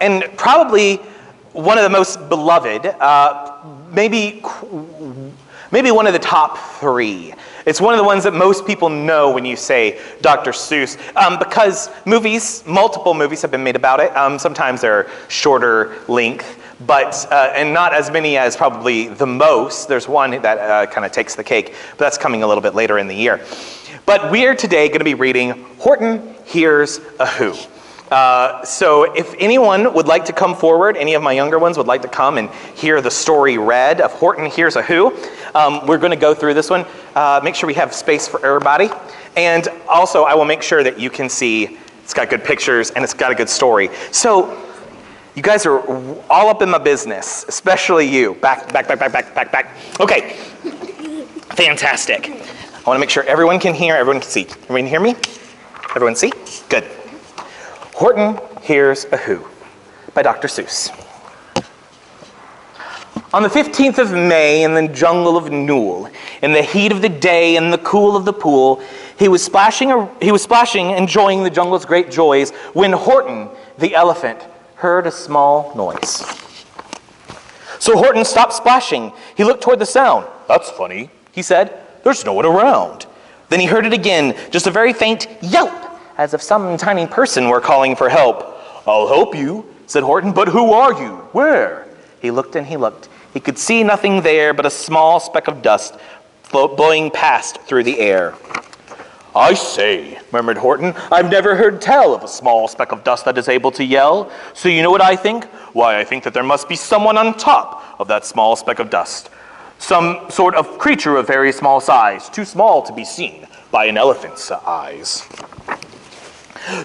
And probably one of the most beloved, maybe one of the top three. It's one of the ones that most people know when you say Dr. Seuss, because multiple movies have been made about it. Sometimes they're shorter length, but and not as many as probably the most. There's one that kind of takes the cake, but that's coming a little bit later in the year. But we're today going to be reading Horton Hears a Who. So if anyone would like to come forward, any of my younger ones would like to come and hear the story read of Horton Hears a Who, we're going to go through this one. Make sure we have space for everybody. And also, I will make sure that you can see it's got good pictures and it's got a good story. So you guys are all up in my business, especially you. Back. Okay, fantastic. I want to make sure everyone can hear, everyone can see. Everyone hear me? Everyone see? Good. Horton Hears a Who by Dr. Seuss. On the 15th of May in the jungle of Newell, in the heat of the day and the cool of the pool, he was splashing, enjoying the jungle's great joys, when Horton, the elephant, heard a small noise. So Horton stopped splashing. He looked toward the sound. "That's funny," he said. "There's no one around." Then he heard it again, just a very faint yelp, as if some tiny person were calling for help. "I'll help you," said Horton, "but who are you? Where?" He looked and he looked. He could see nothing there but a small speck of dust blowing past through the air. "I say," murmured Horton, "I've never heard tell of a small speck of dust that is able to yell. So you know what I think? Why, I think that there must be someone on top of that small speck of dust. Some sort of creature of very small size, too small to be seen by an elephant's eyes.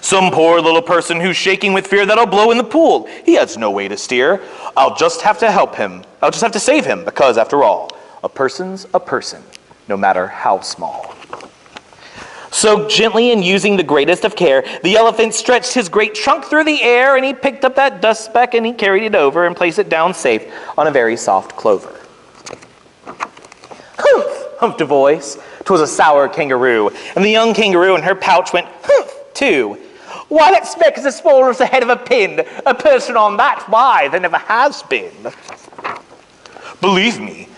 Some poor little person who's shaking with fear that'll blow in the pool. He has no way to steer. I'll just have to help him. I'll just have to save him, because after all, a person's a person, no matter how small." So gently and using the greatest of care, the elephant stretched his great trunk through the air, and he picked up that dust speck and he carried it over and placed it down safe on a very soft clover. "Humph," humphed a voice. 'Twas a sour kangaroo, and the young kangaroo in her pouch went humph too. "Why, that speck is as small as the head of a pin. A person on that, why, there never has been." "Believe me,"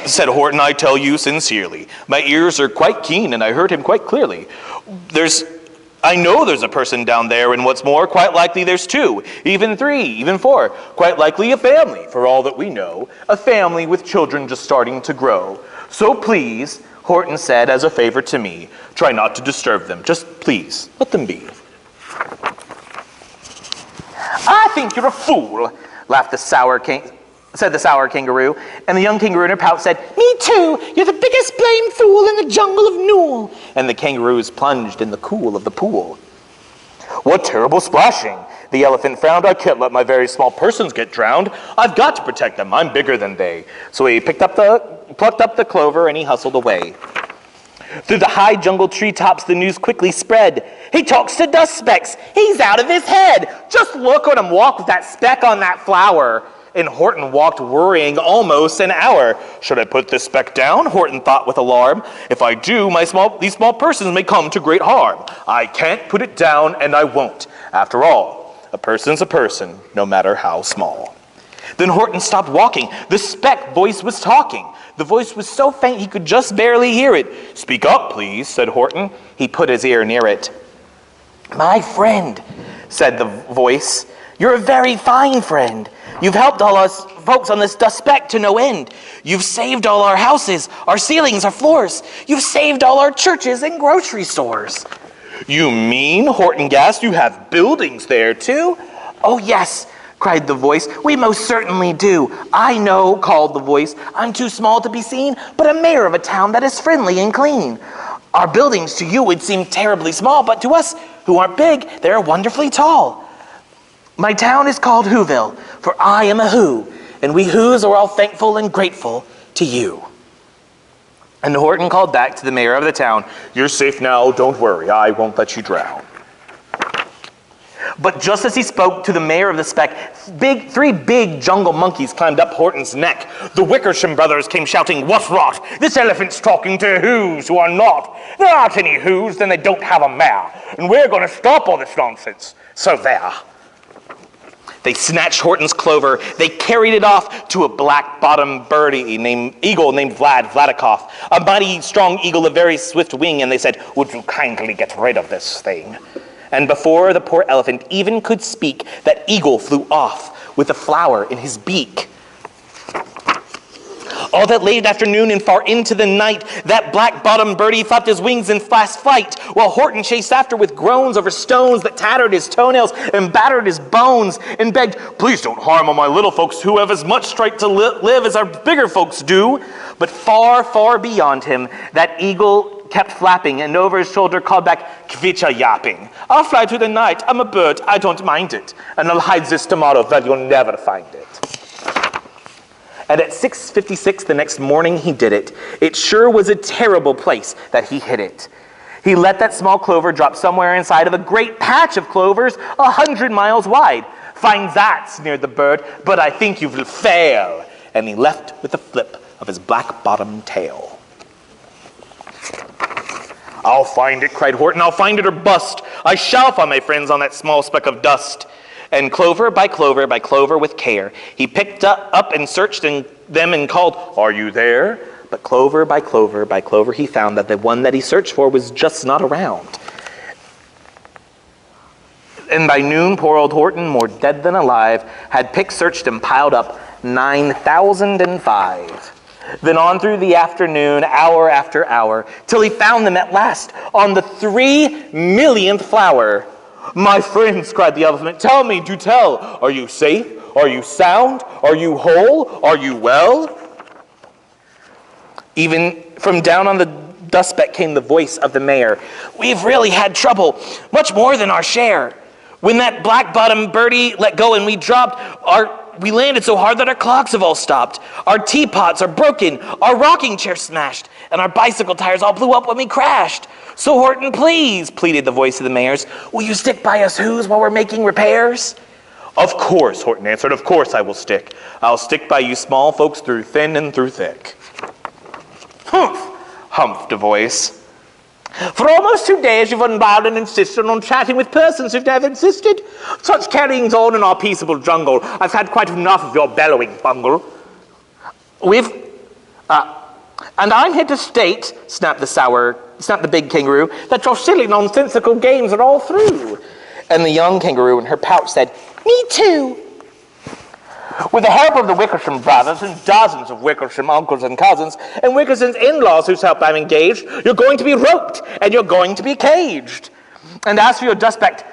said Horton, "I tell you sincerely. My ears are quite keen, and I heard him quite clearly. I know there's a person down there, and what's more, quite likely there's two, even three, even four. Quite likely a family, for all that we know. A family with children just starting to grow. So please," Horton said as a favor to me, "try not to disturb them. Just please, let them be." "I think you're a fool," said the sour kangaroo, and the young kangaroo in her pouch said, "Me too, you're the biggest blamed fool in the jungle of Newell." And the kangaroos plunged in the cool of the pool. "What terrible splashing!" The elephant frowned. "I can't let my very small persons get drowned. I've got to protect them. I'm bigger than they." So he plucked up the clover and he hustled away. Through the high jungle treetops, the news quickly spread. "He talks to dust specks. He's out of his head. Just look at him walk with that speck on that flower." And Horton walked worrying almost an hour. "Should I put this speck down?" Horton thought with alarm. "If I do, these small persons may come to great harm. I can't put it down, and I won't. After all, a person's a person, no matter how small." Then Horton stopped walking. The speck voice was talking. The voice was so faint he could just barely hear it. "Speak up, please," said Horton. He put his ear near it. "My friend," said the voice, "you're a very fine friend. You've helped all us folks on this dust speck to no end. You've saved all our houses, our ceilings, our floors. You've saved all our churches and grocery stores." "You mean," Horton gasped, "you have buildings there too?" "Oh yes," cried the voice, "we most certainly do." "I know," called the voice. "I'm too small to be seen, but a mayor of a town that is friendly and clean. Our buildings to you would seem terribly small, but to us who aren't big, they're wonderfully tall. My town is called Whoville, for I am a Who, and we Whos are all thankful and grateful to you." And Horton called back to the mayor of the town, "You're safe now, don't worry, I won't let you drown." But just as he spoke to the mayor of the speck, three big jungle monkeys climbed up Horton's neck. The Wickersham brothers came shouting, "What rot! This elephant's talking to Whos who are not. There aren't any Whos, then they don't have a mayor. And we're going to stop all this nonsense. So there." They snatched Horton's clover. They carried it off to a black-bottomed eagle named Vladikoff, a mighty strong eagle of very swift wing, and they said, "Would you kindly get rid of this thing?" And before the poor elephant even could speak, that eagle flew off with a flower in his beak. All that late afternoon and far into the night, that black-bottomed birdie flapped his wings in fast flight, while Horton chased after with groans over stones that tattered his toenails and battered his bones, and begged, "Please don't harm all my little folks who have as much right to live as our bigger folks do." But far, far beyond him, that eagle kept flapping, and over his shoulder called back, "Kvitcha yapping. I'll fly through the night. I'm a bird. I don't mind it. And I'll hide this tomorrow that you'll never find it." And at 6:56 the next morning he did it. It sure was a terrible place that he hid it. He let that small clover drop somewhere inside of a great patch of clovers 100 miles wide. "Find that," sneered the bird, "but I think you will fail." And he left with a flip of his black-bottomed tail. "I'll find it," cried Horton. "I'll find it or bust. I shall find my friends on that small speck of dust." And clover by clover by clover with care, he picked up and searched them and called, "Are you there?" But clover by clover by clover, he found that the one that he searched for was just not around. And by noon, poor old Horton, more dead than alive, had picked, searched, and piled up 9,005. Then on through the afternoon, hour after hour, till he found them at last on the 3,000,000th flower. "My friends," cried the elephant, "tell me, do tell, are you safe? Are you sound? Are you whole? Are you well?" Even from down on the dust speck came the voice of the mayor. "We've really had trouble, much more than our share. When that black-bottomed birdie let go and we landed so hard that our clocks have all stopped. Our teapots are broken, our rocking chair smashed, and our bicycle tires all blew up when we crashed. So Horton, please," pleaded the voice of the mayor's, "will you stick by us who's while we're making repairs?" "Of course," Horton answered, "of course I will stick. I'll stick by you small folks through thin and through thick." "Humph," humphed a voice. "For almost 2 days you've unbowed and insisted on chatting with persons who've never existed. Such carryings on in our peaceable jungle. I've had quite enough of your bellowing bungle." And I'm here to state," snapped the big kangaroo, "that your silly nonsensical games are all through." And the young kangaroo in her pouch said, "Me too." "With the help of the Wickersham brothers and dozens of Wickersham uncles and cousins and Wickersham's in-laws whose help I'm engaged, you're going to be roped and you're going to be caged. And as for your dustback,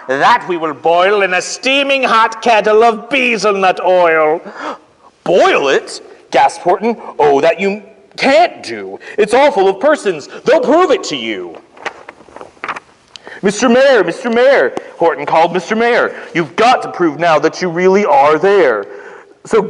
that we will boil in a steaming hot kettle of bezelnut oil." "Boil it?" gasped Horton. "Oh, that you can't do. It's all full of persons. They'll prove it to you." Mr. Mayor," Horton called, "Mr. Mayor, you've got to prove now that you really are there. So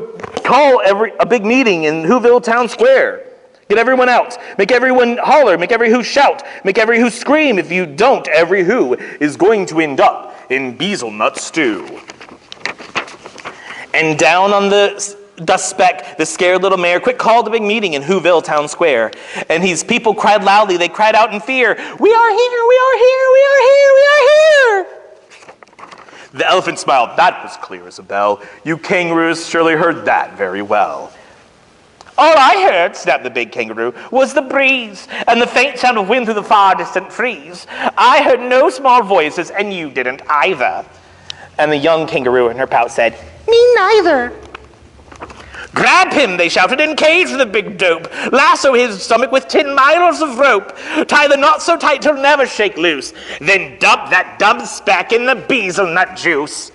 call a big meeting in Whoville Town Square. Get everyone out. Make everyone holler. Make every who shout. Make every who scream. If you don't, every who is going to end up in bezelnut stew." And down on the dust speck, the scared little mayor quick called a big meeting in Whoville Town Square. And his people cried loudly. They cried out in fear, "We are here! We are here! We are here! We are here!" The elephant smiled. "That was clear as a bell. You kangaroos surely heard that very well." "All I heard," snapped the big kangaroo, "was the breeze and the faint sound of wind through the far distant trees. I heard no small voices, and you didn't either." And the young kangaroo in her pouch said, "Me neither." "Grab him," they shouted, "and cage the big dope. Lasso his stomach with 10 miles of rope. Tie the knot so tight he'll never shake loose. Then dump that dumb speck in the bezelnut juice."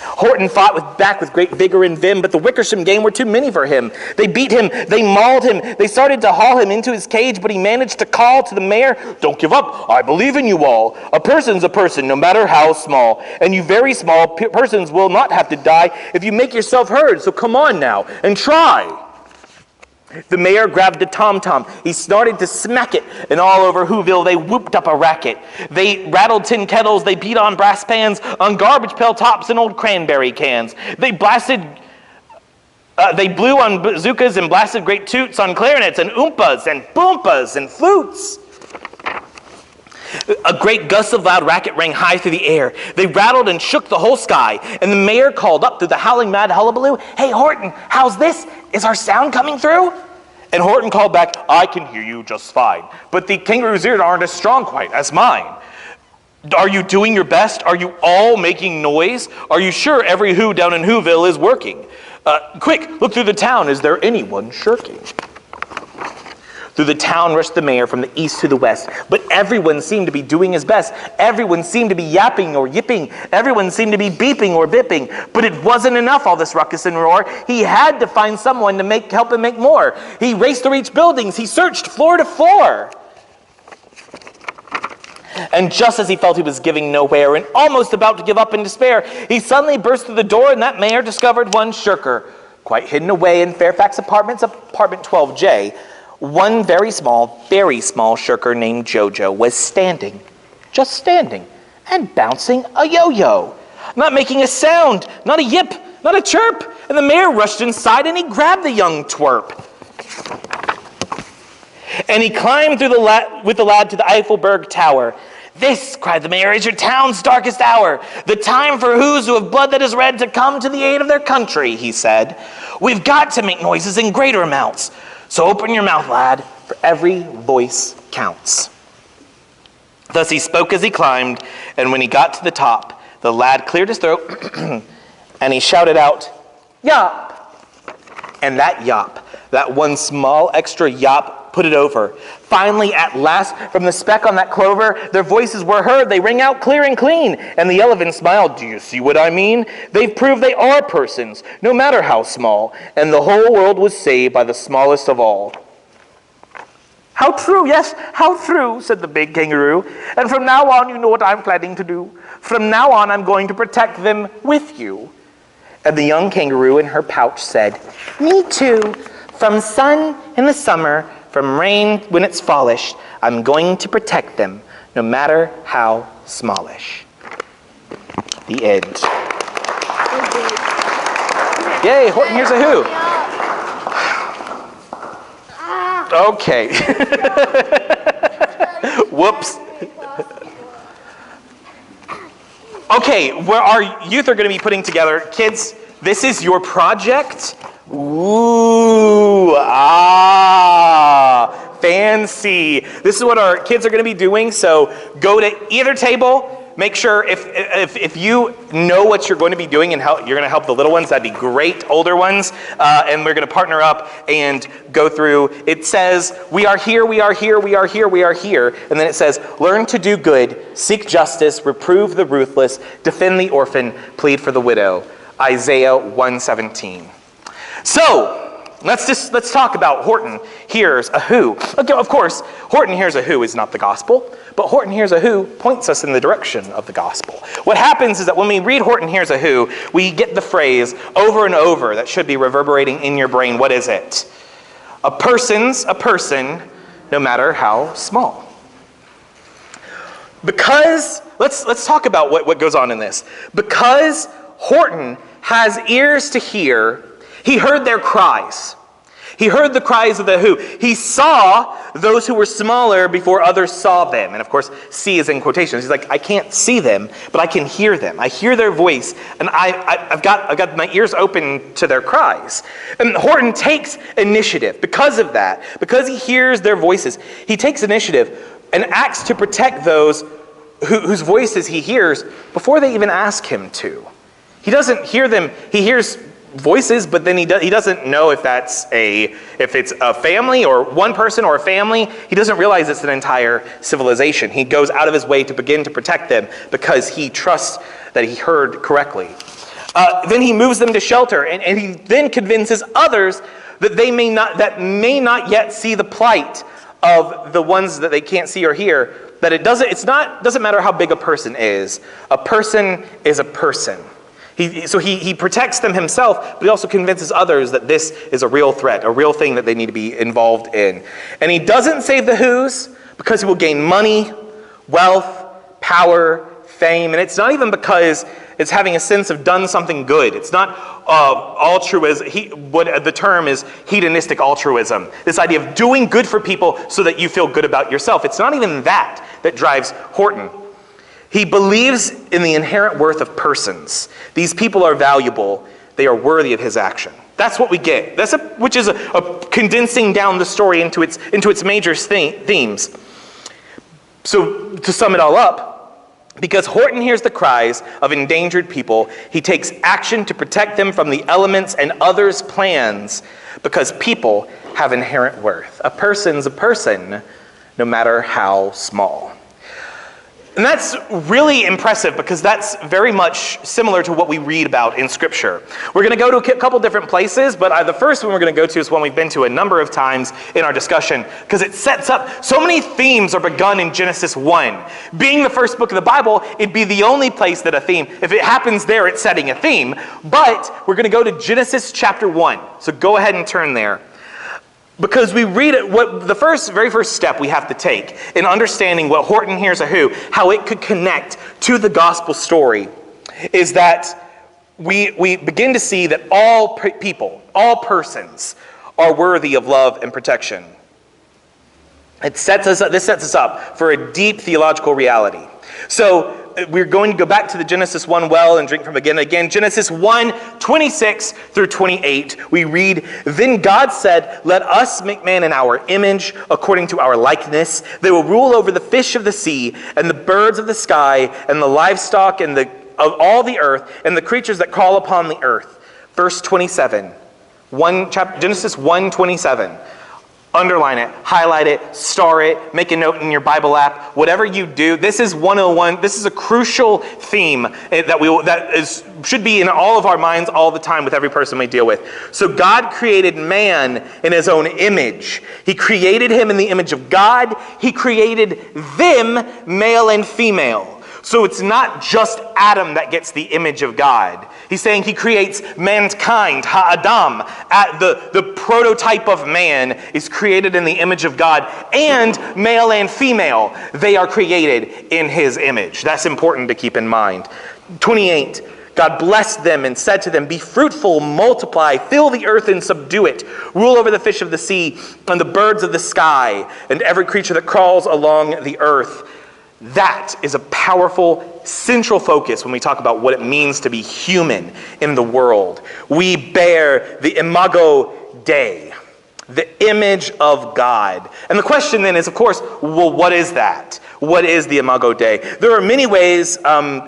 Horton fought back with great vigor and vim, but the Wickersham gang were too many for him. They beat him, they mauled him, they started to haul him into his cage, but he managed to call to the mayor, "Don't give up, I believe in you all. A person's a person, no matter how small. And you very small persons will not have to die if you make yourself heard, so come on now, and try." The mayor grabbed a tom-tom. He started to smack it, and all over Whoville they whooped up a racket. They rattled tin kettles, they beat on brass pans, on garbage pail tops and old cranberry cans. They blew on bazookas and blasted great toots on clarinets and oompas and boompas and flutes. A great gust of loud racket rang high through the air. They rattled and shook the whole sky, and the mayor called up through the howling mad hullabaloo, "Hey, Horton, how's this? Is our sound coming through?" And Horton called back, "I can hear you just fine, but the kangaroo's ears aren't as strong quite as mine. Are you doing your best? Are you all making noise? Are you sure every who down in Whoville is working? Quick, look through the town. Is there anyone shirking?" Through the town rushed the mayor from the east to the west, but everyone seemed to be doing his best. Everyone seemed to be yapping or yipping. Everyone seemed to be beeping or bipping. But it wasn't enough, all this ruckus and roar. He had to find someone to help him make more. He raced to reach buildings. He searched floor to floor. And just as he felt he was giving nowhere and almost about to give up in despair, he suddenly burst through the door, and that mayor discovered one shirker, quite hidden away in Fairfax Apartments, apartment 12J. One very small shirker named Jojo was standing, just standing, and bouncing a yo-yo. Not making a sound, not a yip, not a chirp. And the mayor rushed inside and he grabbed the young twerp. And he climbed through with the lad to the Eiffelberg Tower. "This," cried the mayor, "is your town's darkest hour. The time for who's who have blood that is red to come to the aid of their country," he said. "We've got to make noises in greater amounts. So open your mouth, lad, for every voice counts." Thus he spoke as he climbed, and when he got to the top, the lad cleared his throat, and he shouted out, "Yop!" And that yop, that one small extra yop, put it over. Finally, at last, from the speck on that clover, their voices were heard. They rang out clear and clean. And the elephant smiled. "Do you see what I mean? They've proved they are persons, no matter how small. And the whole world was saved by the smallest of all." "How true, yes, how true," said the big kangaroo. "And from now on, you know what I'm planning to do. From now on, I'm going to protect them with you." And the young kangaroo in her pouch said, "Me too. From sun in the summer, from rain when it's fallish, I'm going to protect them, no matter how smallish." The end. Yay, Horton Hears a Who. Okay. Whoops. Okay, where our youth are going to be putting together, kids, this is your project. Ooh, fancy. This is what our kids are going to be doing. So go to either table. Make sure if you know what you're going to be doing and you're going to help the little ones, that'd be great, older ones. And we're going to partner up and go through. It says, we are here, we are here, we are here, we are here. And then it says, learn to do good, seek justice, reprove the ruthless, defend the orphan, plead for the widow. Isaiah 1:17. So, let's talk about Horton Hears a Who. Okay, of course, Horton Hears a Who is not the gospel, but Horton Hears a Who points us in the direction of the gospel. What happens is that when we read Horton Hears a Who, we get the phrase over and over that should be reverberating in your brain. What is it? A person's a person, no matter how small. Because, let's talk about what goes on in this. Because Horton has ears to hear, he heard their cries. He heard the cries of the who. He saw those who were smaller before others saw them. And of course, see is in quotations. He's like, I can't see them, but I can hear them. I hear their voice, and I've got my ears open to their cries. And Horton takes initiative because of that. Because he hears their voices, he takes initiative and acts to protect those whose voices he hears before they even ask him to. He doesn't hear them. He hears voices, but then he doesn't know if it's a family or one person or a family. He doesn't realize it's an entire civilization. He goes out of his way to begin to protect them because he trusts that he heard correctly. Then he moves them to shelter, and he then convinces others that may not yet see the plight of the ones that they can't see or hear. That it doesn't matter how big a person is. A person is a person. So he protects them himself, but he also convinces others that this is a real threat, a real thing that they need to be involved in. And he doesn't save the who's because he will gain money, wealth, power, fame. And it's not even because it's having a sense of done something good. It's not altruism. What the term is hedonistic altruism. This idea of doing good for people so that you feel good about yourself. It's not even that. that drives Horton. He believes in the inherent worth of persons. These people are valuable. They are worthy of his action. That's what we get. Which is a condensing down the story into its major themes. So to sum it all up, because Horton hears the cries of endangered people, he takes action to protect them from the elements and others' plans, because people have inherent worth. A person's a person, no matter how small. And that's really impressive because that's very much similar to what we read about in Scripture. We're going to go to a couple different places, but the first one we're going to go to is one we've been to a number of times in our discussion because it sets up, so many themes are begun in Genesis 1. Being the first book of the Bible, it'd be the only place that a theme, if it happens there, it's setting a theme. But we're going to go to Genesis chapter 1. So go ahead and turn there. Because we read it, what the very first step we have to take in understanding what Horton hears a who, how it could connect to the gospel story, is that we begin to see that all people, all persons, are worthy of love and protection. This sets us up for a deep theological reality. So we're going to go back to the Genesis 1 well and drink from again. Genesis 1, 26 through 28, we read, "Then God said, 'Let us make man in our image, according to our likeness. They will rule over the fish of the sea, and the birds of the sky, and the livestock, and of all the earth, and the creatures that crawl upon the earth.'" Verse 27, Genesis 1, 27. Underline it, highlight it, star it, make a note in your Bible app, whatever you do. This is 101. This is a crucial theme that should be in all of our minds all the time with every person we deal with. So God created man in his own image. He created him in the image of God. He created them, male and female. So it's not just Adam that gets the image of God. He's saying he creates mankind, ha-adam. The prototype of man is created in the image of God, and male and female, they are created in his image. That's important to keep in mind. 28, God blessed them and said to them, "Be fruitful, multiply, fill the earth and subdue it. Rule over the fish of the sea and the birds of the sky and every creature that crawls along the earth." That is a powerful central focus when we talk about what it means to be human in the world. We bear the imago Dei, the image of God. And the question then is, of course, well, what is that? What is the imago Dei? There are many ways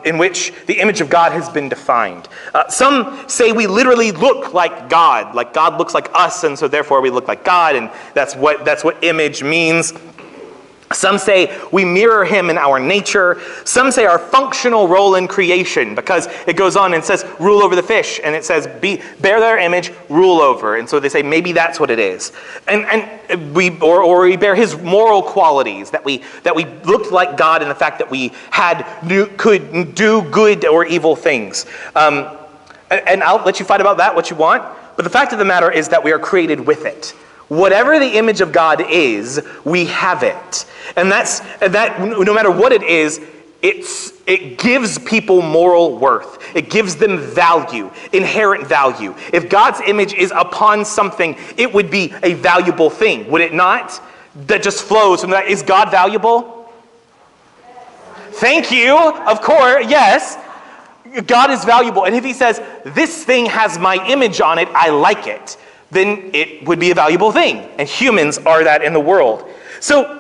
in which the image of God has been defined. Some say we literally look like God looks like us, and so therefore we look like God, and that's what image means. Some say we mirror him in our nature. Some say our functional role in creation, because it goes on and says, rule over the fish. And it says, bear their image, rule over. And so they say maybe that's what it is. And we bear his moral qualities, that we looked like God in the fact that we could do good or evil things. And I'll let you fight about that what you want. But the fact of the matter is that we are created with it. Whatever the image of God is, we have it. And that no matter what it is, it gives people moral worth. It gives them value, inherent value. If God's image is upon something, it would be a valuable thing, would it not? That just flows from that. Is God valuable? Thank you. Of course, yes. God is valuable. And if he says, this thing has my image on it, I like it, then it would be a valuable thing. And humans are that in the world. So,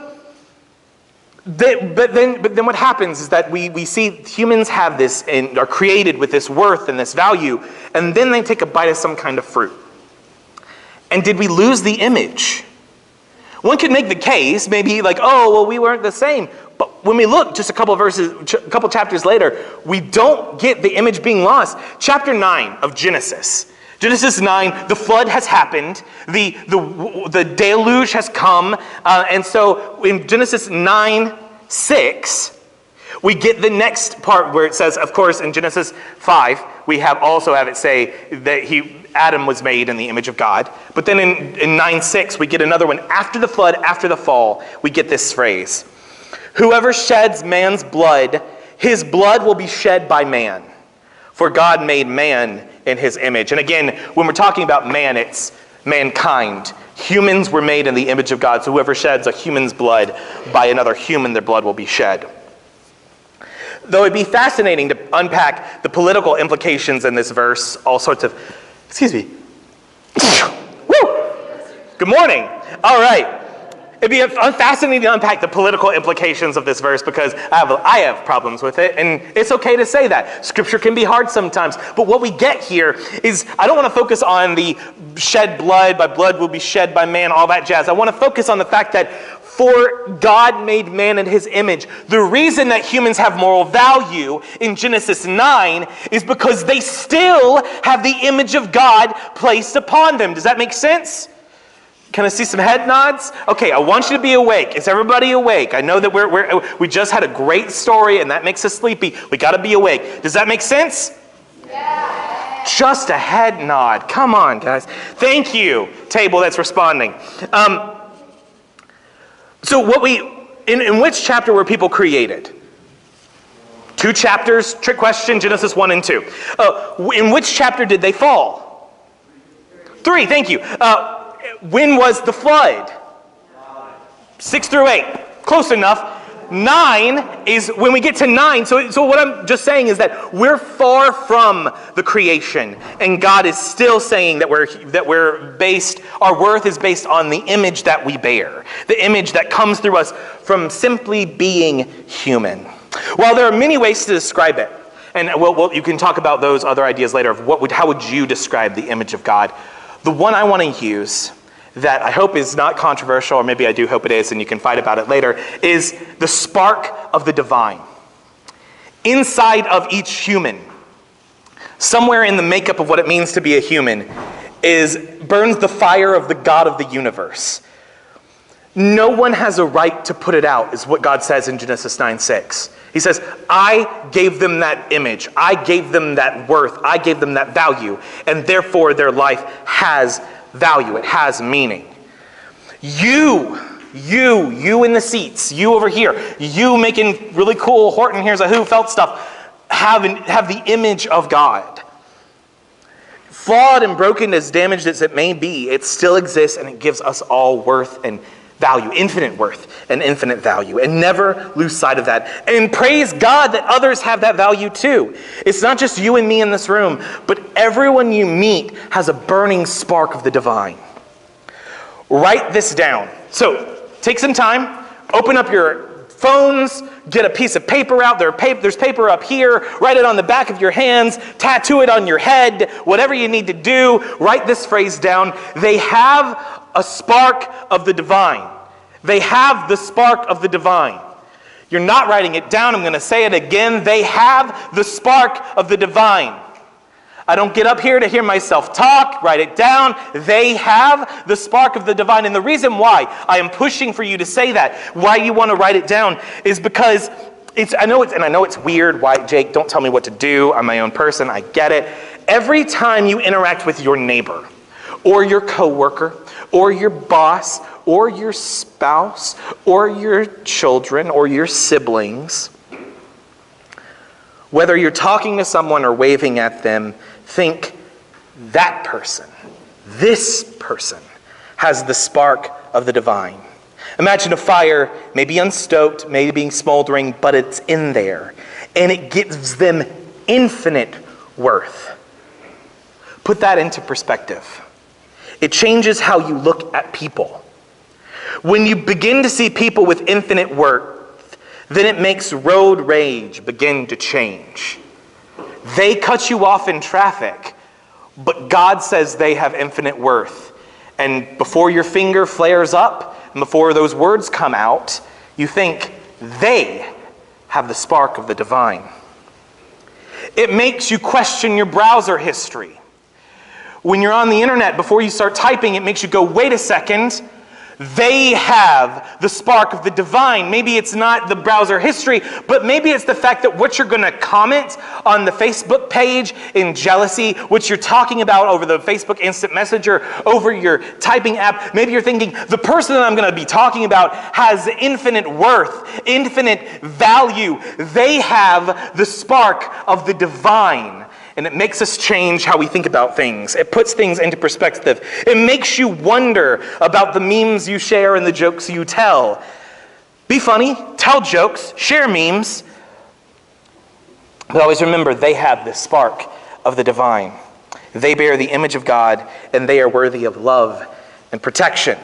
but then what happens is that we see humans have this and are created with this worth and this value, and then they take a bite of some kind of fruit. And did we lose the image? One could make the case, maybe like, oh, well, we weren't the same. But when we look just a couple chapters later, we don't get the image being lost. Chapter 9 of Genesis 9, the flood has happened, the deluge has come, and so in Genesis 9:6, we get the next part where it says, of course, in Genesis 5, we also have it say that Adam was made in the image of God. But then in 9:6, we get another one. After the flood, after the fall, we get this phrase: "Whoever sheds man's blood, his blood will be shed by man. For God made man in his image." And again, when we're talking about man, it's mankind. Humans were made in the image of God, so whoever sheds a human's blood by another human, their blood will be shed. Though it'd be fascinating to unpack the political implications in this verse, all sorts of, excuse me. Woo! Good morning. All right. It'd be fascinating to unpack the political implications of this verse because I have problems with it, and it's okay to say that. Scripture can be hard sometimes, but what we get here is, I don't want to focus on the shed blood, by blood will be shed by man, all that jazz. I want to focus on the fact that for God made man in his image. The reason that humans have moral value in Genesis 9 is because they still have the image of God placed upon them. Does that make sense? Can I see some head nods? Okay, I want you to be awake. Is everybody awake? I know that we just had a great story and that makes us sleepy. We got to be awake. Does that make sense? Yeah. Just a head nod. Come on, guys. Thank you, table that's responding. So in which chapter were people created? 2 chapters, trick question, Genesis 1 and 2. In which chapter did they fall? 3, thank you. When was the flood? 6 through 8. Close enough. 9 is when we get to 9. So what I'm just saying is that we're far from the creation, and God is still saying that our worth is based on the image that we bear, the image that comes through us from simply being human. While there are many ways to describe it, and you can talk about those other ideas later of how would you describe the image of God. The one I want to use that I hope is not controversial, or maybe I do hope it is, and you can fight about it later, is the spark of the divine. Inside of each human, somewhere in the makeup of what it means to be a human, burns the fire of the God of the universe. No one has a right to put it out, is what God says in Genesis 9:6. He says, I gave them that image. I gave them that worth. I gave them that value. And therefore their life has value. It has meaning. You in the seats, you over here, you making really cool Horton Here's a Who felt stuff, have the image of God. Flawed and broken, as damaged as it may be, it still exists, and it gives us all worth and value, infinite worth and infinite value, and never lose sight of that. And praise God that others have that value too. It's not just you and me in this room, but everyone you meet has a burning spark of the divine. Write this down. So take some time, open up your phones, get a piece of paper out. There's paper up here. Write it on the back of your hands, tattoo it on your head, whatever you need to do. Write this phrase down. They have a spark of the divine. They have the spark of the divine. You're not writing it down. I'm going to say it again. They have the spark of the divine. I don't get up here to hear myself talk. Write it down. They have the spark of the divine. And the reason why I am pushing for you to say that, why you want to write it down, is because I know it's weird. Why, Jake, don't tell me what to do. I'm my own person. I get it. Every time you interact with your neighbor or your coworker or your boss or your spouse or your children or your siblings, whether you're talking to someone or waving at them, think that person, this person, has the spark of the divine. Imagine a fire, maybe unstoked, maybe smoldering, but it's in there, and it gives them infinite worth. Put that into perspective. It changes how you look at people. When you begin to see people with infinite worth, then it makes road rage begin to change. They cut you off in traffic, but God says they have infinite worth. And before your finger flares up, and before those words come out, you think they have the spark of the divine. It makes you question your browser history. When you're on the internet, before you start typing, it makes you go, wait a second. They have the spark of the divine. Maybe it's not the browser history, but maybe it's the fact that what you're going to comment on the Facebook page in jealousy, what you're talking about over the Facebook Instant Messenger, over your typing app, maybe you're thinking, the person that I'm going to be talking about has infinite worth, infinite value. They have the spark of the divine. and it makes us change how we think about things. It puts things into perspective. It makes you wonder about the memes you share and the jokes you tell. Be funny, tell jokes, share memes, but always remember they have the spark of the divine. They bear the image of God, and they are worthy of love and protection.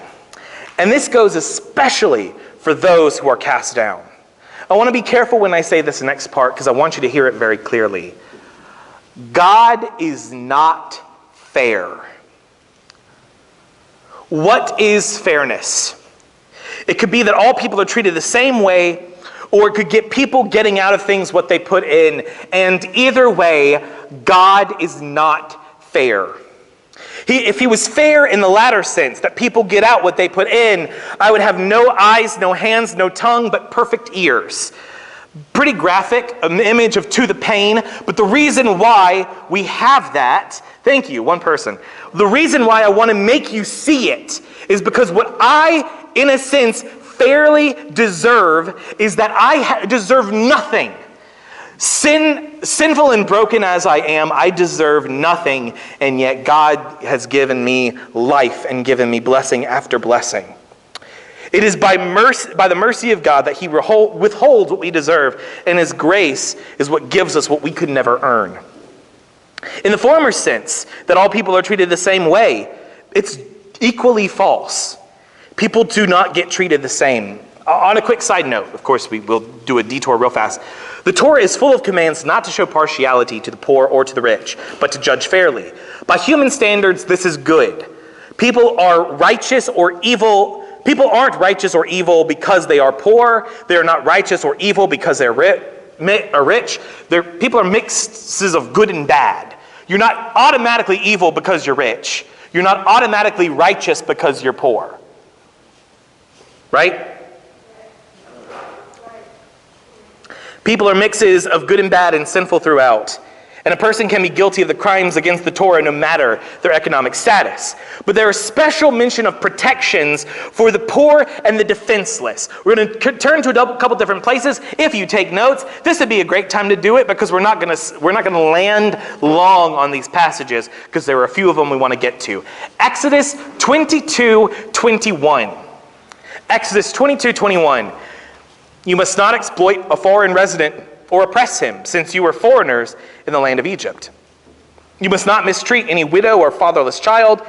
And this goes especially for those who are cast down. I want to be careful when I say this next part because I want you to hear it very clearly. God is not fair. What is fairness? It could be that all people are treated the same way, or it could get people getting out of things what they put in. And either way, God is not fair. If he was fair in the latter sense, that people get out what they put in, I would have no eyes, no hands, no tongue, but perfect ears. Pretty graphic, an image of to the pain, but the reason why we have that, thank you, one person. The reason why I want to make you see it is because what I, in a sense, fairly deserve is that I deserve nothing. Sinful and broken as I am, I deserve nothing, and yet God has given me life and given me blessing after blessing. It is by the mercy of God that he withholds what we deserve, and his grace is what gives us what we could never earn. In the former sense, that all people are treated the same way, it's equally false. People do not get treated the same. On a quick side note, of course, we will do a detour real fast. The Torah is full of commands not to show partiality to the poor or to the rich, but to judge fairly. By human standards, this is good. People aren't righteous or evil because they are poor. They are not righteous or evil because they're rich. People are mixes of good and bad. You're not automatically evil because you're rich. You're not automatically righteous because you're poor. Right? People are mixes of good and bad and sinful throughout. And a person can be guilty of the crimes against the Torah no matter their economic status. But there is special mention of protections for the poor and the defenseless. We're going to turn to a couple different places. If you take notes, this would be a great time to do it because we're not going to land long on these passages because there are a few of them we want to get to. Exodus 22:21. Exodus 22:21. You must not exploit a foreign resident or oppress him, since you were foreigners in the land of Egypt. You must not mistreat any widow or fatherless child.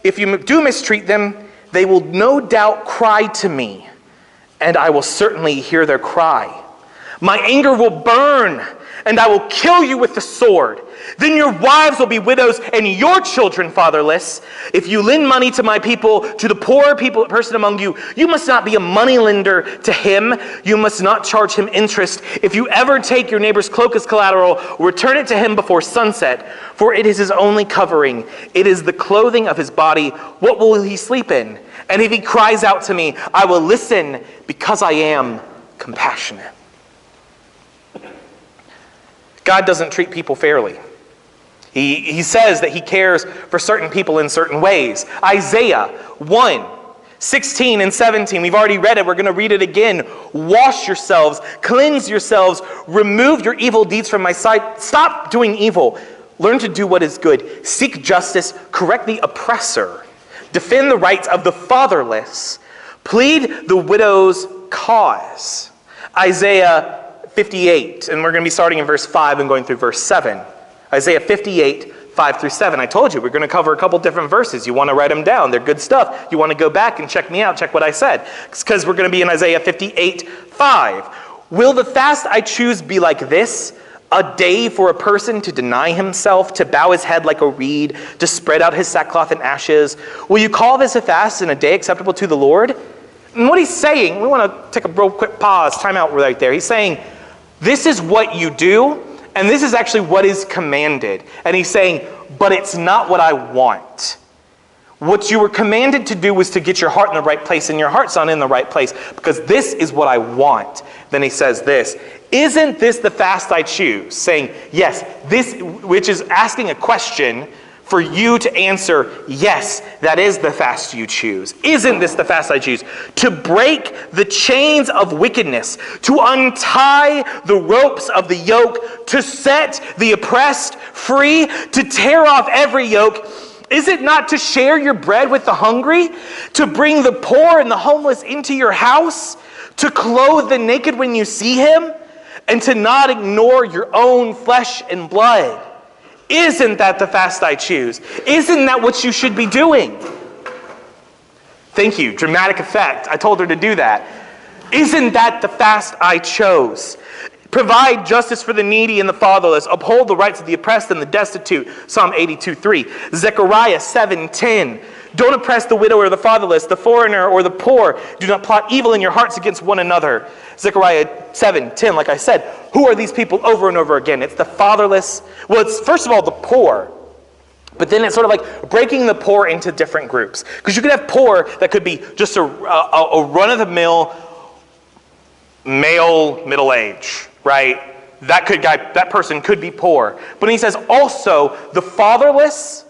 If you do mistreat them, they will no doubt cry to me, and I will certainly hear their cry. My anger will burn, and I will kill you with the sword. Then your wives will be widows and your children fatherless. If you lend money to my people, to the poor person among you, you must not be a moneylender to him. You must not charge him interest. If you ever take your neighbor's cloak as collateral, return it to him before sunset, for it is his only covering. It is the clothing of his body. What will he sleep in? And if he cries out to me, I will listen because I am compassionate. God doesn't treat people fairly. He says that he cares for certain people in certain ways. Isaiah 1:16 and 17. We've already read it. We're going to read it again. Wash yourselves, cleanse yourselves, remove your evil deeds from my sight. Stop doing evil. Learn to do what is good. Seek justice, correct the oppressor, defend the rights of the fatherless, plead the widow's cause. Isaiah 58, and we're going to be starting in verse 5 and going through verse 7. Isaiah 58, 5 through 7. I told you we're going to cover a couple different verses. You want to write them down. They're good stuff. You want to go back and check me out, check what I said. Because we're going to be in Isaiah 58, 5. Will the fast I choose be like this? A day for a person to deny himself, to bow his head like a reed, to spread out his sackcloth in ashes? Will you call this a fast and a day acceptable to the Lord? And what he's saying, we want to take a real quick pause, time out right there. He's saying, this is what you do, and this is actually what is commanded. And he's saying, but it's not what I want. What you were commanded to do was to get your heart in the right place, and your heart's not in the right place, because this is what I want. Then he says this, isn't this the fast I choose? Saying, yes, this, which is asking a question for you to answer, yes, that is the fast you choose. Isn't this the fast I choose? To break the chains of wickedness, to untie the ropes of the yoke, to set the oppressed free, to tear off every yoke. Is it not to share your bread with the hungry, to bring the poor and the homeless into your house, to clothe the naked when you see him, and to not ignore your own flesh and blood? Isn't that the fast I choose? Isn't that what you should be doing? Thank you. Dramatic effect. I told her to do that. Isn't that the fast I chose? Provide justice for the needy and the fatherless. Uphold the rights of the oppressed and the destitute. Psalm 82:3. Zechariah 7:10. Don't oppress the widow or the fatherless, the foreigner or the poor. Do not plot evil in your hearts against one another. Zechariah 7:10, like I said. Who are these people over and over again? It's the fatherless. Well, it's first of all the poor. But then it's sort of like breaking the poor into different groups. Because you could have poor that could be just a run-of-the-mill male middle age, right? That person could be poor. But he says also the fatherless,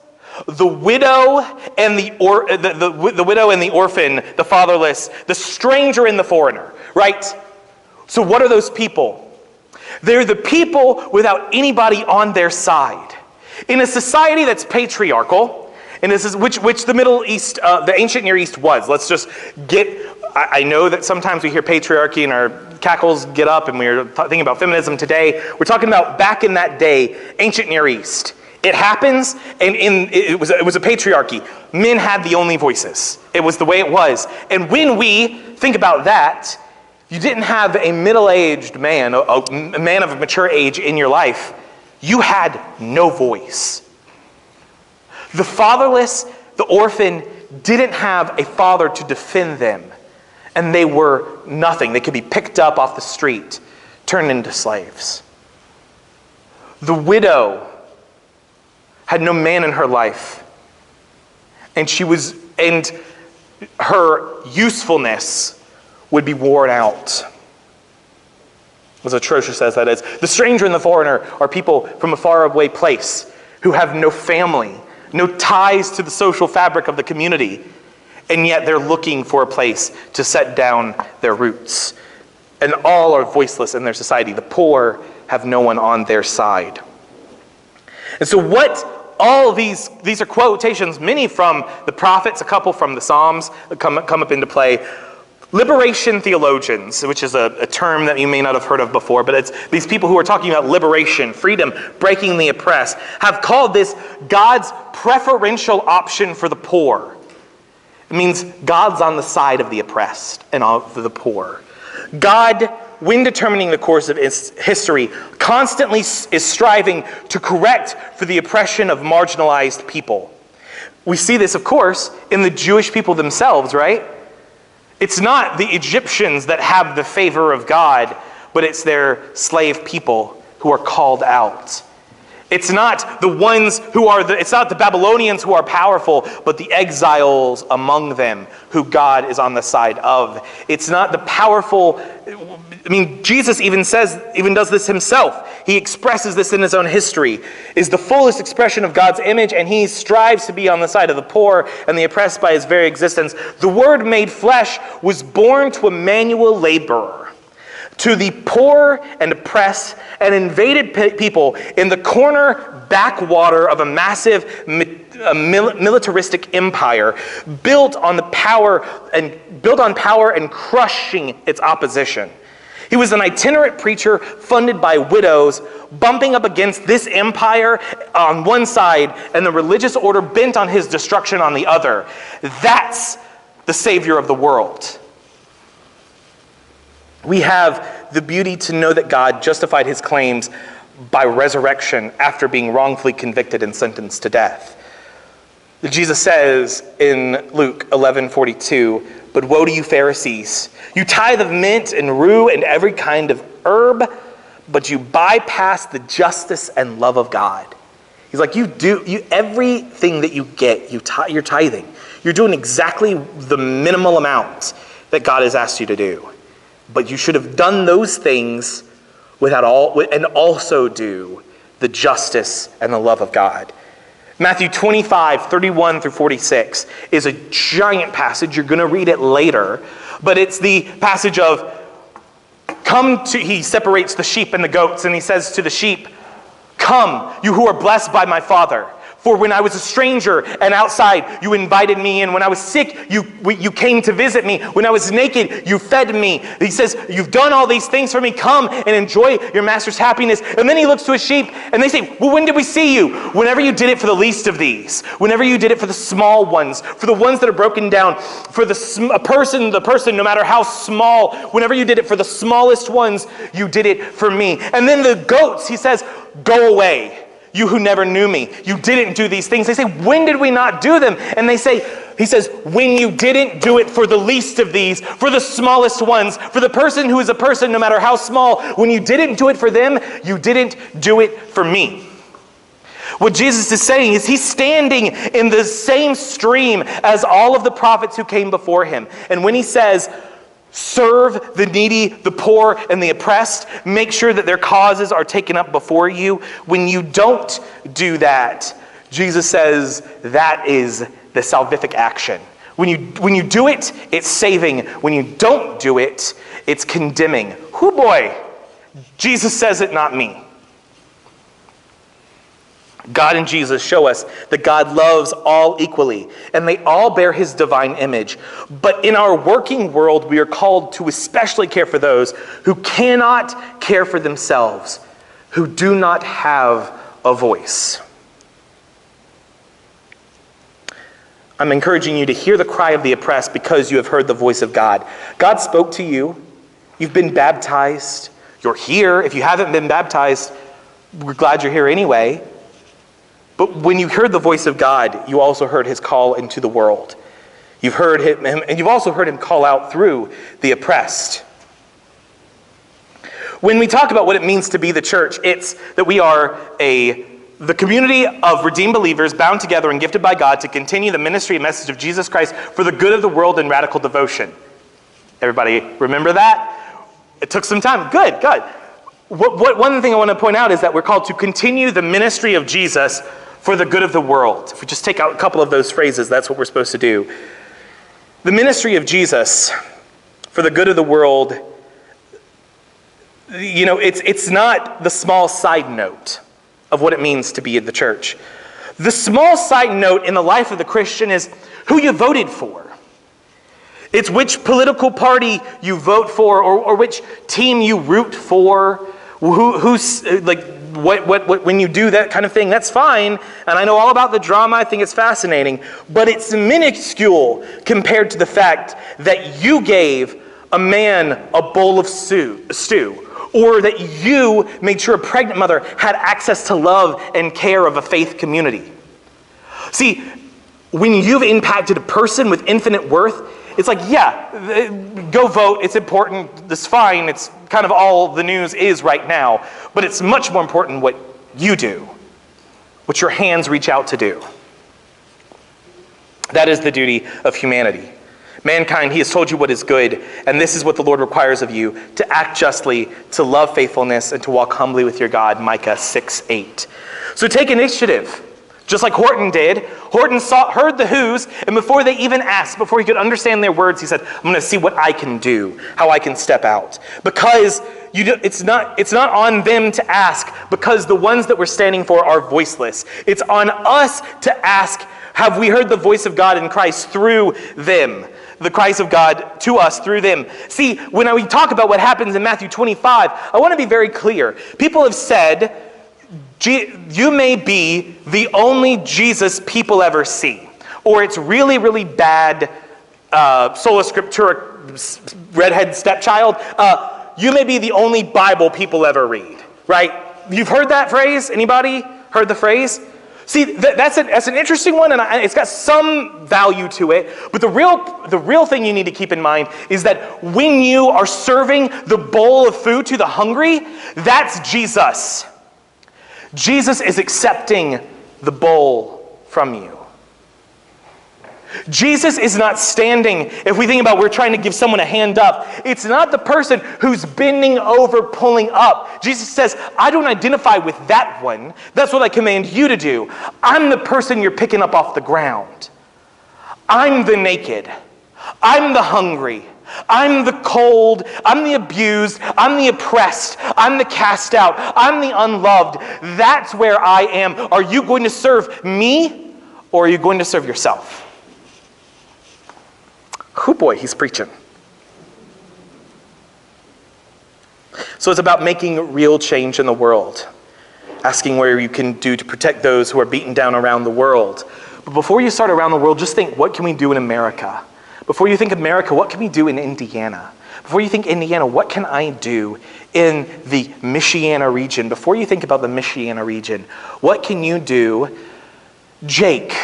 the widow and the widow and the orphan, the fatherless, the stranger and the foreigner, right? So what are those people? They're the people without anybody on their side. In a society that's patriarchal, and this is which the Middle East, the ancient Near East was. Let's just I know that sometimes we hear patriarchy and our cackles get up and we're thinking about feminism today. We're talking about back in that day, ancient Near East. It happens, and it was a patriarchy. Men had the only voices. It was the way it was. And when we think about that, you didn't have a middle-aged man, a man of a mature age in your life. You had no voice. The fatherless, the orphan, didn't have a father to defend them. And they were nothing. They could be picked up off the street, turned into slaves. The widow had no man in her life. And her usefulness would be worn out. As atrocious as that is. The stranger and the foreigner are people from a faraway place who have no family, no ties to the social fabric of the community, and yet they're looking for a place to set down their roots. And all are voiceless in their society. The poor have no one on their side. And so what all of these are quotations, many from the prophets, a couple from the Psalms that come up into play. Liberation theologians, which is a term that you may not have heard of before, but it's these people who are talking about liberation, freedom, breaking the oppressed, have called this God's preferential option for the poor. It means God's on the side of the oppressed and of the poor. God, when determining the course of history, constantly is striving to correct for the oppression of marginalized people. We see this, of course, in the Jewish people themselves, right? It's not the Egyptians that have the favor of God, but it's their slave people who are called out. It's not the ones it's not the Babylonians who are powerful, but the exiles among them who God is on the side of. It's not the powerful, Jesus even does this himself. He expresses this in his own history, is the fullest expression of God's image, and he strives to be on the side of the poor and the oppressed by his very existence. The Word made flesh was born to Emmanuel laborer, to the poor and oppressed and invaded people in the corner backwater of a massive militaristic empire built on power and crushing its opposition. He was an itinerant preacher funded by widows, bumping up against this empire on one side and the religious order bent on his destruction on the other. That's the Savior of the world. We have the beauty to know that God justified his claims by resurrection after being wrongfully convicted and sentenced to death. Jesus says in Luke 11:42, "But woe to you Pharisees, you tithe of mint and rue and every kind of herb, but you bypass the justice and love of God." He's like, everything that you get, you're tithing. You're doing exactly the minimal amount that God has asked you to do. But you should have done those things and also do the justice and the love of God. Matthew 25, 31 through 46 is a giant passage. You're going to read it later. But it's the passage of, he separates the sheep and the goats, and he says to the sheep, "Come, you who are blessed by my Father. For when I was a stranger and outside, you invited me in. When I was sick, you came to visit me. When I was naked, you fed me." He says, "You've done all these things for me. Come and enjoy your master's happiness." And then he looks to his sheep and they say, "Well, when did we see you?" "Whenever you did it for the least of these. Whenever you did it for the small ones, for the ones that are broken down, for the person, no matter how small. Whenever you did it for the smallest ones, you did it for me." And then the goats, he says, "Go away, you who never knew me. You didn't do these things." They say, "When did we not do them?" And he says, "When you didn't do it for the least of these, for the smallest ones, for the person who is a person, no matter how small, when you didn't do it for them, you didn't do it for me." What Jesus is saying is he's standing in the same stream as all of the prophets who came before him. And when he says, serve the needy, the poor, and the oppressed, make sure that their causes are taken up before you. When you don't do that, Jesus says that is the salvific action. When you do it, it's saving. When you don't do it, it's condemning. Whoo boy, Jesus says it, not me. God and Jesus show us that God loves all equally, and they all bear his divine image. But in our working world, we are called to especially care for those who cannot care for themselves, who do not have a voice. I'm encouraging you to hear the cry of the oppressed because you have heard the voice of God. God spoke to you. You've been baptized. You're here. If you haven't been baptized, we're glad you're here anyway. But when you heard the voice of God, you also heard his call into the world. You've heard him, and you've also heard him call out through the oppressed. When we talk about what it means to be the church, it's that we are the community of redeemed believers bound together and gifted by God to continue the ministry and message of Jesus Christ for the good of the world in radical devotion. Everybody remember that? It took some time. Good. One thing I want to point out is that we're called to continue the ministry of Jesus for the good of the world. If we just take out a couple of those phrases, that's what we're supposed to do. The ministry of Jesus for the good of the world, it's not the small side note of what it means to be in the church. The small side note in the life of the Christian is who you voted for. It's which political party you vote for, or which team you root for. When you do that kind of thing, that's fine. And I know all about the drama. I think it's fascinating. But it's minuscule compared to the fact that you gave a man a bowl of stew, or that you made sure a pregnant mother had access to love and care of a faith community. See, when you've impacted a person with infinite worth, it's like, yeah, go vote, it's important, it's fine, it's kind of all the news is right now, but it's much more important what you do, what your hands reach out to do. That is the duty of humanity. Mankind, he has told you what is good, and this is what the Lord requires of you, to act justly, to love faithfulness, and to walk humbly with your God, Micah 6:8. So take initiative. Just like Horton did. Horton heard the who's, and before they even asked, before he could understand their words, he said, I'm going to see what I can do, how I can step out. Because it's not on them to ask, because the ones that we're standing for are voiceless. It's on us to ask, have we heard the voice of God in Christ through them? The Christ of God to us through them. See, when we talk about what happens in Matthew 25, I want to be very clear. People have said, you may be the only Jesus people ever see. Or it's really, really bad sola scriptura redhead stepchild. You may be the only Bible people ever read. Right? You've heard that phrase? Anybody heard the phrase? See, that's an interesting one, and it's got some value to it. But the real thing you need to keep in mind is that when you are serving the bowl of food to the hungry, that's Jesus. Jesus is accepting the bowl from you. Jesus is not standing, if we think about we're trying to give someone a hand up, it's not the person who's bending over, pulling up. Jesus says, I don't identify with that one. That's what I command you to do. I'm the person you're picking up off the ground. I'm the naked. I'm the hungry. I'm the cold. I'm the abused. I'm the oppressed. I'm the cast out. I'm the unloved. That's where I am. Are you going to serve me, or are you going to serve yourself? Oh boy, he's preaching. So it's about making real change in the world. Asking where you can do to protect those who are beaten down around the world. But before you start around the world, just think, what can we do in America? Before you think America, what can we do in Indiana? Before you think Indiana, what can I do in the Michiana region? Before you think about the Michiana region, what can you do? Jake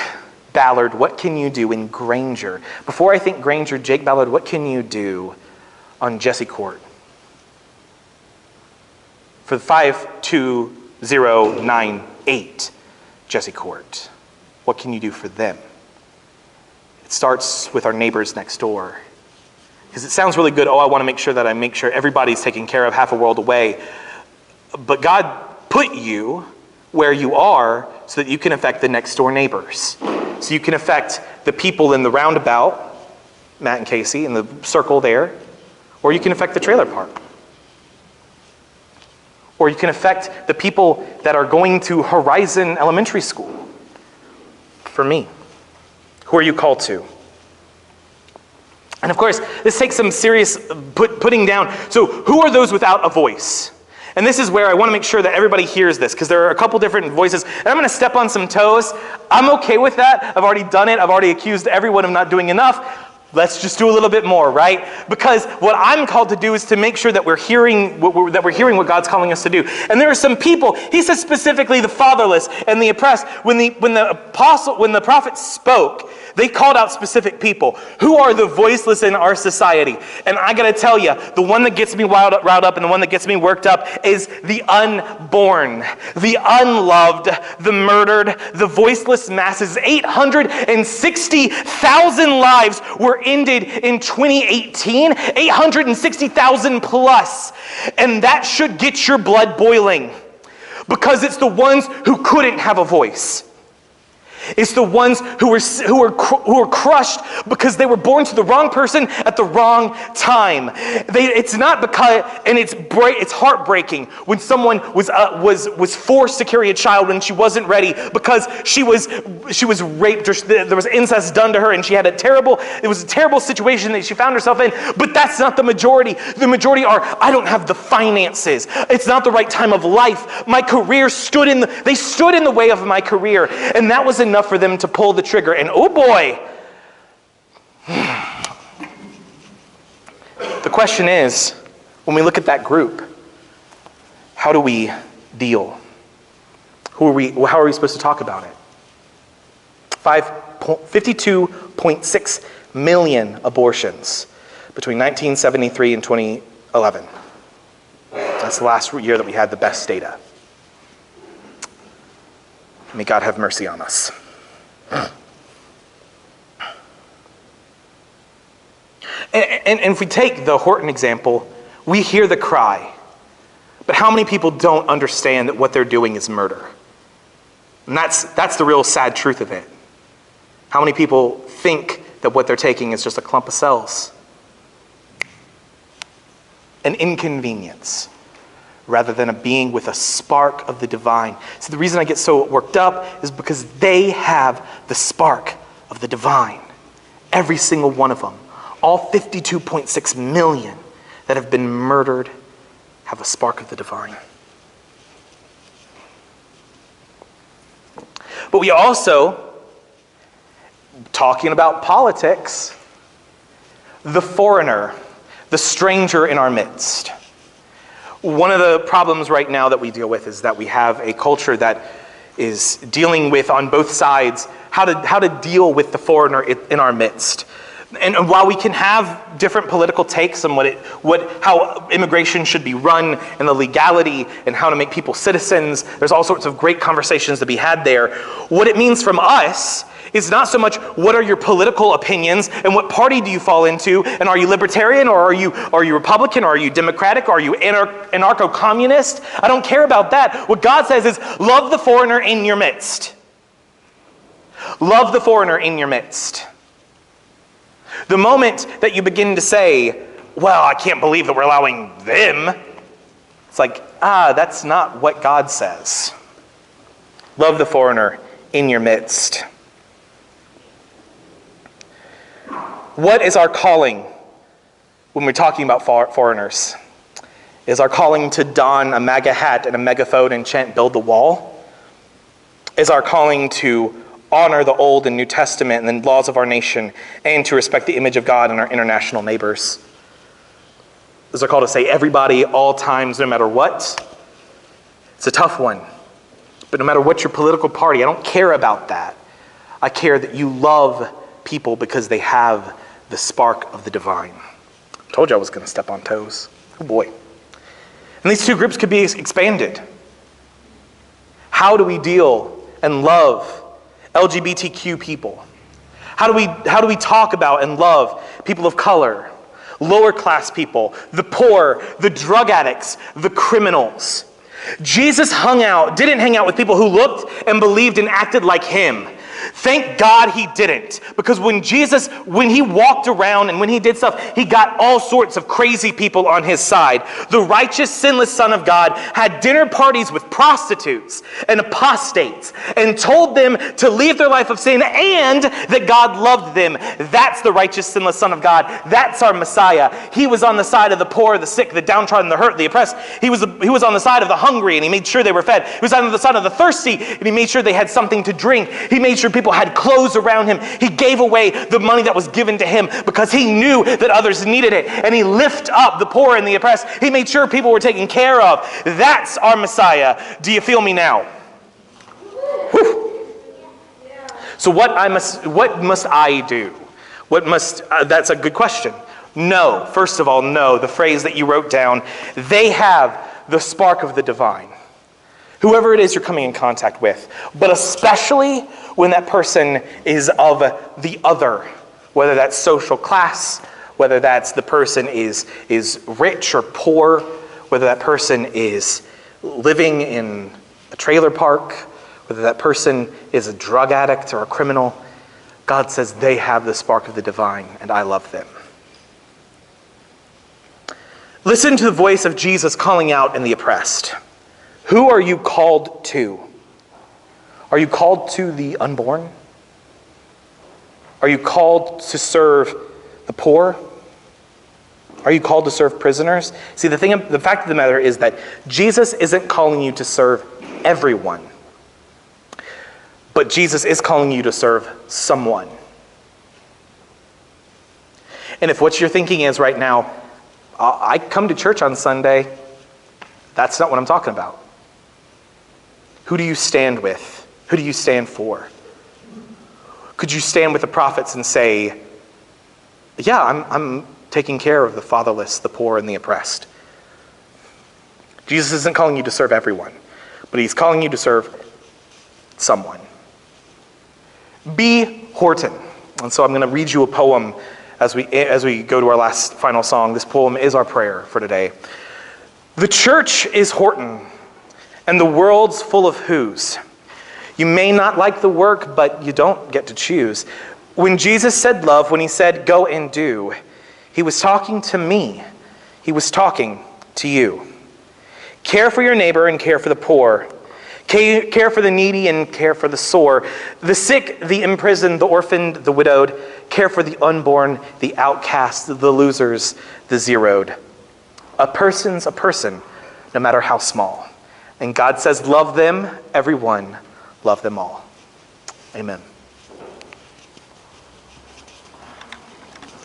Ballard, what can you do in Granger? Before I think Granger, Jake Ballard, what can you do on Jesse Court? For the 52098 Jesse Court, what can you do for them? It starts with our neighbors next door. Because it sounds really good, I want to make sure that I make sure everybody's taken care of half a world away. But God put you where you are so that you can affect the next door neighbors. So you can affect the people in the roundabout, Matt and Casey, in the circle there, or you can affect the trailer park. Or you can affect the people that are going to Horizon Elementary School. For me. Who are you called to? And of course, this takes some serious putting down. So who are those without a voice? And this is where I want to make sure that everybody hears this, because there are a couple different voices. And I'm going to step on some toes. I'm okay with that. I've already done it. I've already accused everyone of not doing enough. Let's just do a little bit more, right? Because what I'm called to do is to make sure that we're hearing what God's calling us to do. And there are some people, he says specifically the fatherless and the oppressed. When the prophet spoke, they called out specific people. Who are the voiceless in our society? And I gotta tell you, the one that gets me riled up and the one that gets me worked up is the unborn, the unloved, the murdered, the voiceless masses. 860,000 lives were ended in 2018, 860,000 plus. And that should get your blood boiling, because it's the ones who couldn't have a voice. It's the ones who were crushed because they were born to the wrong person at the wrong time. It's not because, and it's heartbreaking when someone was forced to carry a child when she wasn't ready because she was raped, or there was incest done to her, and it was a terrible situation that she found herself in. But that's not the majority. The majority are, I don't have the finances. It's not the right time of life. My career stood in the way of my career, and that was enough for them to pull the trigger. And oh boy, the question is, when we look at that group, how do we deal? How are we supposed to talk about it? 52.6 million abortions between 1973 and 2011. That's the last year that we had the best data. May God have mercy on us. And if we take the Horton example, we hear the cry. But how many people don't understand that what they're doing is murder? And that's the real sad truth of it. How many people think that what they're taking is just a clump of cells? An inconvenience, rather than a being with a spark of the divine. So the reason I get so worked up is because they have the spark of the divine. Every single one of them. All 52.6 million that have been murdered have a spark of the divine. But we also, talking about politics, the foreigner, the stranger in our midst. One of the problems right now that we deal with is that we have a culture that is dealing with, on both sides, how to deal with the foreigner in our midst. And while we can have different political takes on how immigration should be run and the legality and how to make people citizens, there's all sorts of great conversations to be had there. What it means from us is not so much what are your political opinions and what party do you fall into, and are you libertarian or are you Republican or are you Democratic or are you anarcho-communist? I don't care about that. What God says is love the foreigner in your midst. Love the foreigner in your midst. The moment that you begin to say, well, I can't believe that we're allowing them, it's like, that's not what God says. Love the foreigner in your midst. What is our calling when we're talking about foreigners? Is our calling to don a MAGA hat and a megaphone and chant, build the wall? Is our calling to honor the Old and New Testament and the laws of our nation and to respect the image of God in our international neighbors? Is our call to say everybody, all times, no matter what? It's a tough one. But no matter what your political party, I don't care about that. I care that you love people because they have the spark of the divine. I told you I was going to step on toes. Oh boy. And these two groups could be expanded. How do we deal and love LGBTQ people? How do we talk about and love people of color, lower class people, the poor, the drug addicts, the criminals? Jesus didn't hang out with people who looked and believed and acted like him. Thank God he didn't. Because when he walked around and when he did stuff, he got all sorts of crazy people on his side. The righteous, sinless Son of God had dinner parties with prostitutes and apostates and told them to leave their life of sin and that God loved them. That's the righteous, sinless Son of God. That's our Messiah. He was on the side of the poor, the sick, the downtrodden, the hurt, the oppressed. He was on the side of the hungry and he made sure they were fed. He was on the side of the thirsty and he made sure they had something to drink. He made sure people had clothes around him. He gave away the money that was given to him because he knew that others needed it. And he lifted up the poor and the oppressed. He made sure people were taken care of. That's our Messiah. Do you feel me now? Whew. So what must I do? That's a good question. No. First of all, no. The phrase that you wrote down, they have the spark of the divine. Whoever it is you're coming in contact with, but especially when that person is of the other, whether that's social class, whether that's the person is rich or poor, whether that person is living in a trailer park, whether that person is a drug addict or a criminal, God says they have the spark of the divine, and I love them. Listen to the voice of Jesus calling out in the oppressed. Who are you called to? Are you called to the unborn? Are you called to serve the poor? Are you called to serve prisoners? See, the fact of the matter is that Jesus isn't calling you to serve everyone, but Jesus is calling you to serve someone. And if what you're thinking is right now, I come to church on Sunday, that's not what I'm talking about. Who do you stand with? Who do you stand for? Could you stand with the prophets and say, yeah, I'm taking care of the fatherless, the poor, and the oppressed? Jesus isn't calling you to serve everyone, but he's calling you to serve someone. Be Horton. And so I'm going to read you a poem as we go to our final song. This poem is our prayer for today. The church is Horton, and the world's full of who's. You may not like the work, but you don't get to choose. When Jesus said love, when he said go and do, he was talking to me. He was talking to you. Care for your neighbor and care for the poor. Care for the needy and care for the sore. The sick, the imprisoned, the orphaned, the widowed. Care for the unborn, the outcast, the losers, the zeroed. A person's a person, no matter how small. And God says, love them, everyone, love them all. Amen.